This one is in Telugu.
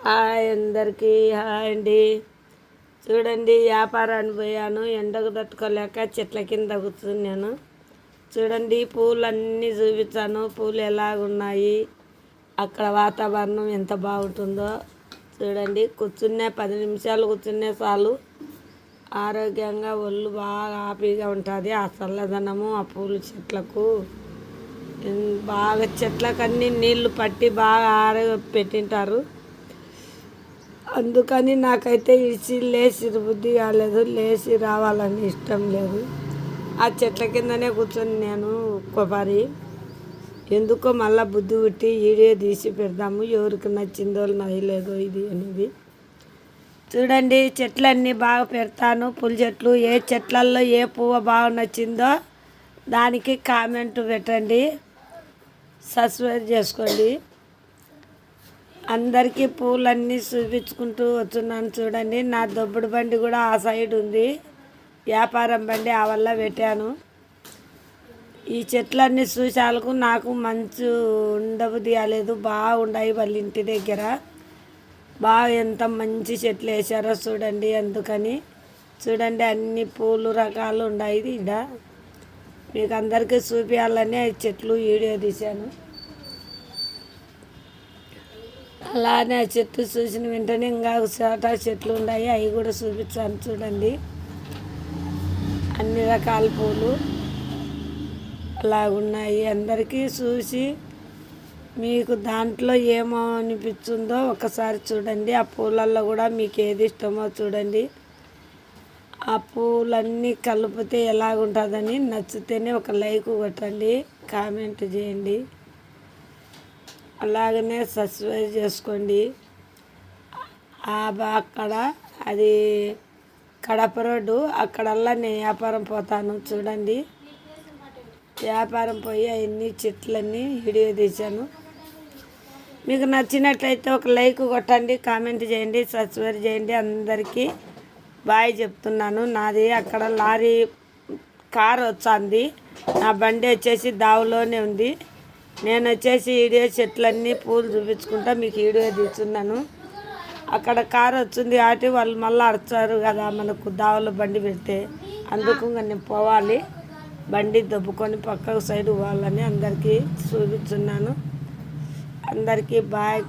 హాయ్ అందరికీ హాయ్ అండి. చూడండి, వ్యాపారాన్ని పోయాను, ఎండకు తట్టుకోలేక చెట్ల కింద కూర్చున్నాను. చూడండి, పూలన్నీ చూపించాను, పూలు ఎలాగున్నాయి, అక్కడ వాతావరణం ఎంత బాగుంటుందో చూడండి. కూర్చునే 10 నిమిషాలు కూర్చునే చాలు, ఆరోగ్యంగా ఒళ్ళు బాగా హ్యాపీగా ఉంటుంది. ఆ చల్లదనము ఆ పూల చెట్లకు బాగా చెట్లకన్నీ నీళ్లు పట్టి బాగా పెట్టింటారు. అందుకని నాకైతే లేచి బుద్ధి కాలేదు, లేచి రావాలని ఇష్టం లేదు. ఆ చెట్ల కిందనే కూర్చొని నేను ఒక్కోసారి ఎందుకో మళ్ళీ బుద్ధి పుట్టి వీడియో తీసి పెడదాము, ఎవరికి నచ్చిందో నచ్చలేదో ఇది అనేది. చూడండి, చెట్లన్నీ బాగా పెడతాను, పూల చెట్లు. ఏ చెట్లల్లో ఏ పువ్వు బాగా నచ్చిందో దానికి కామెంట్ పెట్టండి, సబ్స్క్రైబ్ చేసుకోండి. అందరికీ పూలన్నీ చూపించుకుంటూ వచ్చున్నాను. చూడండి, నా దొబ్బుడు బండి కూడా ఆ సైడ్ ఉంది, వ్యాపారం బండి ఆ వల్ల పెట్టాను. ఈ చెట్లన్నీ చూసాలకు నాకు మంచు ఉండబుద్ధి కాలేదు, బాగుండాయి వాళ్ళ ఇంటి దగ్గర. బాగా ఎంత మంచి చెట్లు వేసారో చూడండి. అందుకని చూడండి, అన్ని పూలు రకాలు ఉన్నాయి ఈడ. మీకు అందరికీ చూపించాలని చెట్లు వీడియో తీశాను. అలానే ఆ చెట్లు చూసిన వెంటనే ఇంకా చోట చెట్లు ఉన్నాయి, అవి కూడా చూపించాను. చూడండి, అన్ని రకాల పూలు అలాగున్నాయి. అందరికీ చూసి మీకు దాంట్లో ఏమో అనిపించిందో ఒకసారి చూడండి. ఆ పూలల్లో కూడా మీకు ఏది ఇష్టమో చూడండి. ఆ పూలన్నీ కలిపితే ఎలాగుంటుందని నచ్చితేనే ఒక లైక్ కొట్టండి, కామెంట్ చేయండి, అలాగనే సబ్స్క్రైబ్ చేసుకోండి. అక్కడ అది కడప రోడ్డు, అక్కడల్లా నేను వ్యాపారం పోతాను. చూడండి, వ్యాపారం పోయి అవన్నీ చెట్లన్నీ వీడియో తీశాను. మీకు నచ్చినట్లయితే ఒక లైక్ కొట్టండి, కామెంట్ చేయండి, సబ్స్క్రైబ్ చేయండి. అందరికీ బాయ్ చెప్తున్నాను. నాది అక్కడ లారీ కారు వచ్చింది, నా బండి వచ్చేసి దావులోనే ఉంది. నేను వచ్చేసి వీడియో చెట్లన్నీ పూలు చూపించుకుంటా మీకు వీడియో తీస్తున్నాను. అక్కడ కారు వచ్చింది కాబట్టి వాళ్ళు మళ్ళీ అరచారు కదా మనకు దావలో బండి పెడితే, అందుకు నేను పోవాలి, బండి దొబ్బుకొని పక్కకు సైడ్ పోవాలని అందరికీ చూపిస్తున్నాను. అందరికీ బాయ్.